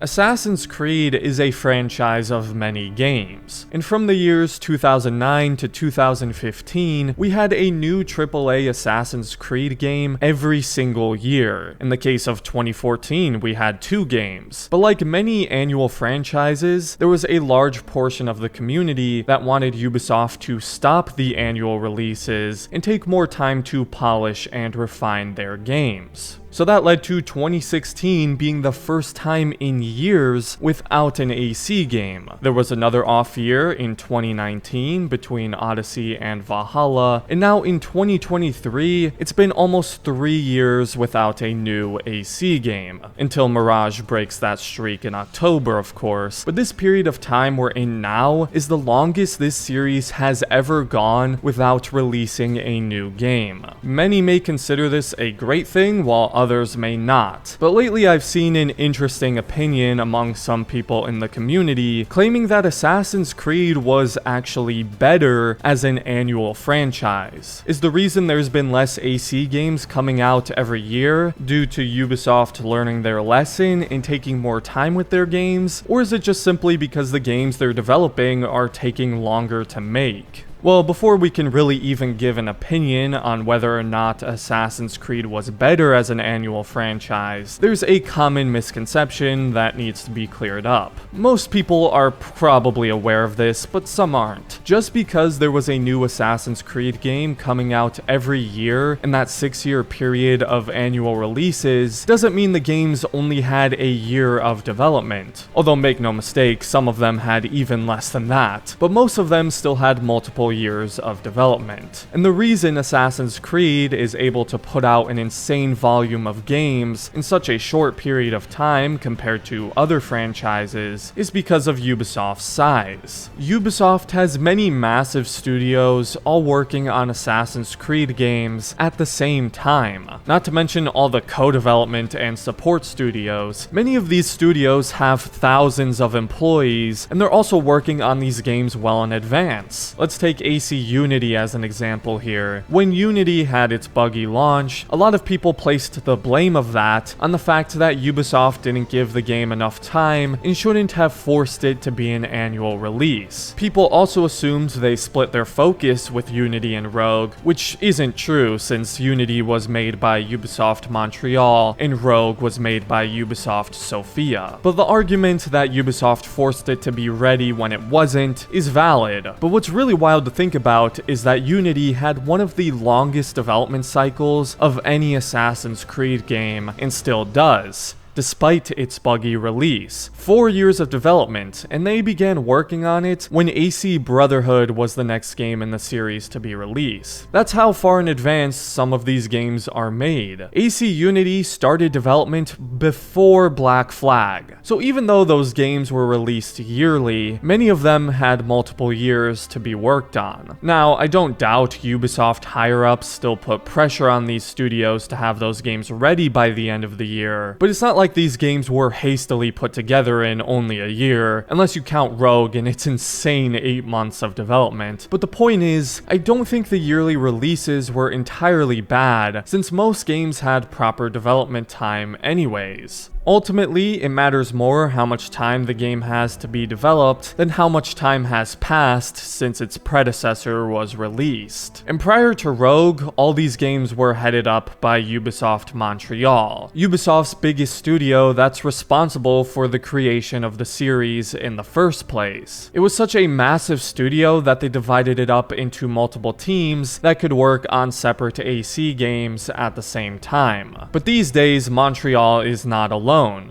Assassin's Creed is a franchise of many games, and from the years 2009 to 2015, we had a new AAA Assassin's Creed game every single year. In the case of 2014, we had 2 games, but like many annual franchises, there was a large portion of the community that wanted Ubisoft to stop the annual releases and take more time to polish and refine their games. So that led to 2016 being the first time in years without an AC game. There was another off year in 2019 between Odyssey and Valhalla, and now in 2023, it's been almost 3 years without a new AC game. Until Mirage breaks that streak in October, of course, but this period of time we're in now is the longest this series has ever gone without releasing a new game. Many may consider this a great thing, while others may not. But lately I've seen an interesting opinion among some people in the community claiming that Assassin's Creed was actually better as an annual franchise. Is the reason there's been less AC games coming out every year due to Ubisoft learning their lesson and taking more time with their games, or is it just simply because the games they're developing are taking longer to make? Well, before we can really even give an opinion on whether or not Assassin's Creed was better as an annual franchise, there's a common misconception that needs to be cleared up. Most people are probably aware of this, but some aren't. Just because there was a new Assassin's Creed game coming out every year in that 6-year period of annual releases doesn't mean the games only had a year of development. Although make no mistake, some of them had even less than that, but most of them still had multiple years of development. And the reason Assassin's Creed is able to put out an insane volume of games in such a short period of time compared to other franchises is because of Ubisoft's size. Ubisoft has many massive studios all working on Assassin's Creed games at the same time. Not to mention all the co-development and support studios. Many of these studios have thousands of employees, and they're also working on these games well in advance. Let's take AC Unity as an example here. When Unity had its buggy launch, a lot of people placed the blame of that on the fact that Ubisoft didn't give the game enough time and shouldn't have forced it to be an annual release. People also assumed they split their focus with Unity and Rogue, which isn't true since Unity was made by Ubisoft Montreal and Rogue was made by Ubisoft Sofia. But the argument that Ubisoft forced it to be ready when it wasn't is valid. But what's really wild to think about is that Unity had one of the longest development cycles of any Assassin's Creed game and still does, despite its buggy release. 4 years of development, and they began working on it when AC Brotherhood was the next game in the series to be released. That's how far in advance some of these games are made. AC Unity started development before Black Flag, so even though those games were released yearly, many of them had multiple years to be worked on. Now, I don't doubt Ubisoft higher-ups still put pressure on these studios to have those games ready by the end of the year, but it's not like these games were hastily put together in only a year, unless you count Rogue and its insane 8 months of development. But the point is, I don't think the yearly releases were entirely bad, since most games had proper development time anyways. Ultimately, it matters more how much time the game has to be developed than how much time has passed since its predecessor was released. And prior to Rogue, all these games were headed up by Ubisoft Montreal, Ubisoft's biggest studio that's responsible for the creation of the series in the first place. It was such a massive studio that they divided it up into multiple teams that could work on separate AC games at the same time. But these days, Montreal is not alone.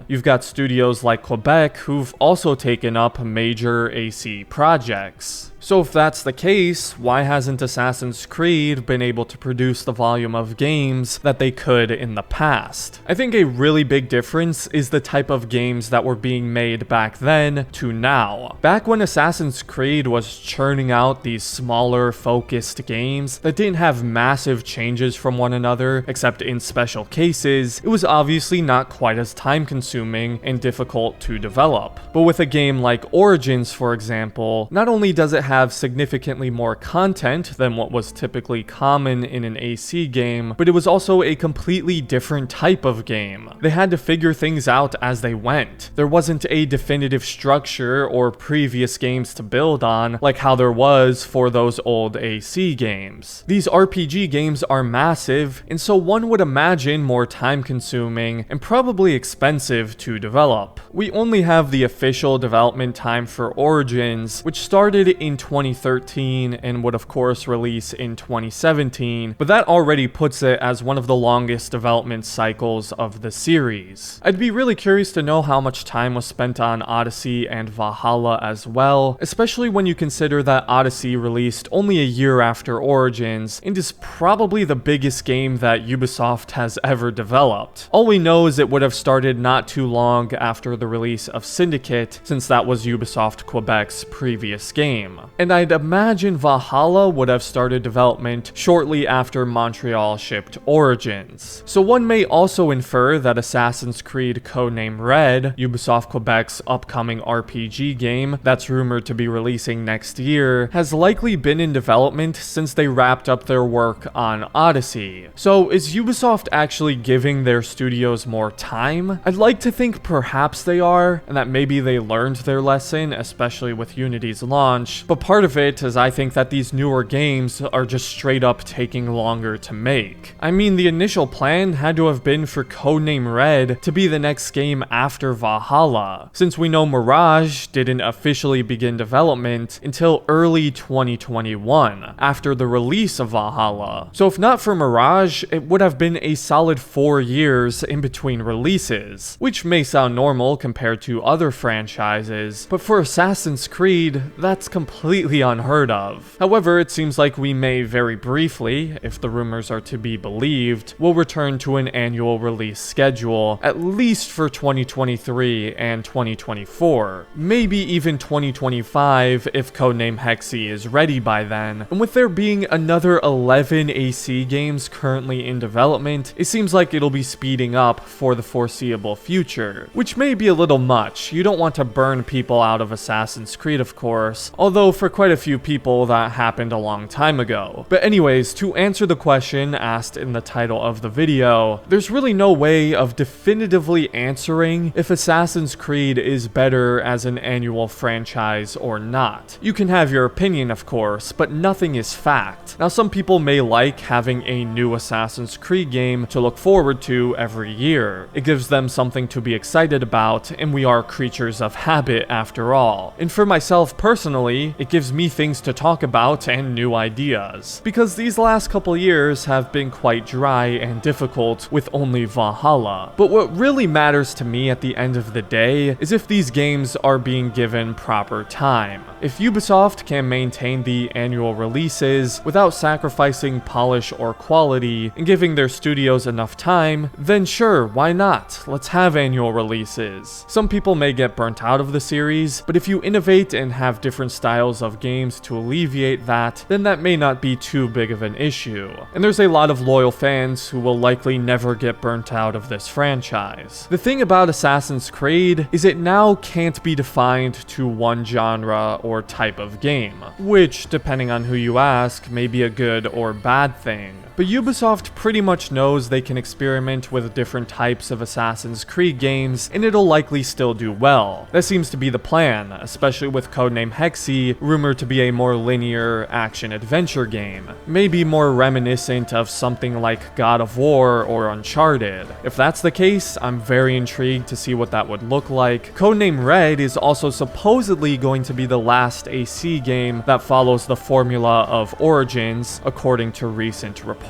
You've got studios like Quebec who've also taken up major AC projects. So if that's the case, why hasn't Assassin's Creed been able to produce the volume of games that they could in the past? I think a really big difference is the type of games that were being made back then to now. Back when Assassin's Creed was churning out these smaller, focused games that didn't have massive changes from one another, except in special cases, it was obviously not quite as time-consuming and difficult to develop. But with a game like Origins, for example, not only does it have significantly more content than what was typically common in an AC game, but it was also a completely different type of game. They had to figure things out as they went. There wasn't a definitive structure or previous games to build on like how there was for those old AC games. These RPG games are massive, and so one would imagine more time-consuming and probably expensive to develop. We only have the official development time for Origins, which started in 2013 and would of course release in 2017, but that already puts it as one of the longest development cycles of the series. I'd be really curious to know how much time was spent on Odyssey and Valhalla as well, especially when you consider that Odyssey released only a year after Origins and is probably the biggest game that Ubisoft has ever developed. All we know is it would have started not too long after the release of Syndicate, since that was Ubisoft Quebec's previous game. And I'd imagine Valhalla would have started development shortly after Montreal shipped Origins. So one may also infer that Assassin's Creed Codename Red, Ubisoft Quebec's upcoming RPG game that's rumored to be releasing next year, has likely been in development since they wrapped up their work on Odyssey. So is Ubisoft actually giving their studios more time? I'd like to think perhaps they are, and that maybe they learned their lesson, especially with Unity's launch, but part of it is I think that these newer games are just straight up taking longer to make. I mean, the initial plan had to have been for Codename Red to be the next game after Valhalla, since we know Mirage didn't officially begin development until early 2021, after the release of Valhalla. So if not for Mirage, it would have been a solid 4 years in between releases, which may sound normal compared to other franchises, but for Assassin's Creed, that's completely unheard of. However, it seems like we may very briefly, if the rumors are to be believed, will return to an annual release schedule, at least for 2023 and 2024. Maybe even 2025 if Codename Hexi is ready by then. And with there being another 11 AC games currently in development, it seems like it'll be speeding up for the foreseeable future, which may be a little much. You don't want to burn people out of Assassin's Creed, of course, although for quite a few people that happened a long time ago. But anyways, to answer the question asked in the title of the video, there's really no way of definitively answering if Assassin's Creed is better as an annual franchise or not. You can have your opinion, of course, but nothing is fact. Now, some people may like having a new Assassin's Creed game to look forward to every year. It gives them something to be excited about, and we are creatures of habit after all. And for myself personally, it gives me things to talk about and new ideas, because these last couple years have been quite dry and difficult with only Valhalla. But what really matters to me at the end of the day is if these games are being given proper time. If Ubisoft can maintain the annual releases without sacrificing polish or quality and giving their studios enough time, then sure, why not? Let's have annual releases. Some people may get burnt out of the series, but if you innovate and have different styles of games to alleviate that, then that may not be too big of an issue. And there's a lot of loyal fans who will likely never get burnt out of this franchise. The thing about Assassin's Creed is it now can't be defined to one genre or type of game, which, depending on who you ask, may be a good or bad thing. But Ubisoft pretty much knows they can experiment with different types of Assassin's Creed games, and it'll likely still do well. That seems to be the plan, especially with Codename Hexi, rumored to be a more linear action-adventure game, maybe more reminiscent of something like God of War or Uncharted. If that's the case, I'm very intrigued to see what that would look like. Codename Red is also supposedly going to be the last AC game that follows the formula of Origins, according to recent reports.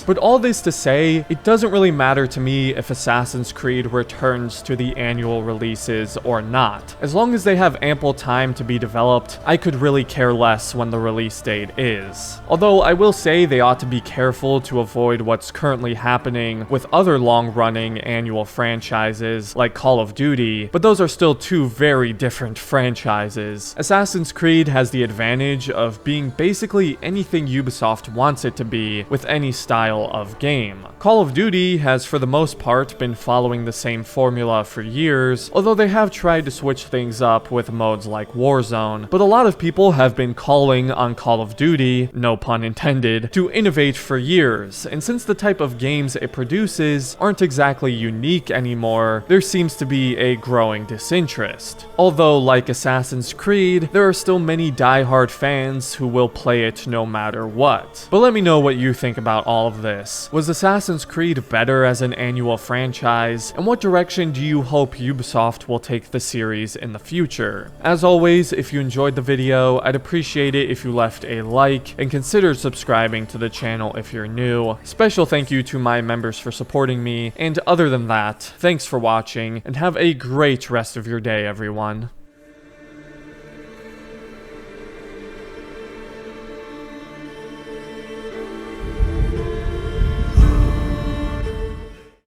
But all this to say, it doesn't really matter to me if Assassin's Creed returns to the annual releases or not. As long as they have ample time to be developed, I could really care less when the release date is. Although I will say they ought to be careful to avoid what's currently happening with other long-running annual franchises like Call of Duty, but those are still two very different franchises. Assassin's Creed has the advantage of being basically anything Ubisoft wants it to be, with any any style of game. Call of Duty has for the most part been following the same formula for years, although they have tried to switch things up with modes like Warzone, but a lot of people have been calling on Call of Duty, no pun intended, to innovate for years, and since the type of games it produces aren't exactly unique anymore, there seems to be a growing disinterest. Although, like Assassin's Creed, there are still many die-hard fans who will play it no matter what. But let me know what you think about all of this. Was Assassin's Creed better as an annual franchise, and what direction do you hope Ubisoft will take the series in the future? As always, if you enjoyed the video, I'd appreciate it if you left a like, and consider subscribing to the channel if you're new. Special thank you to my members for supporting me, and other than that, thanks for watching, and have a great rest of your day, everyone.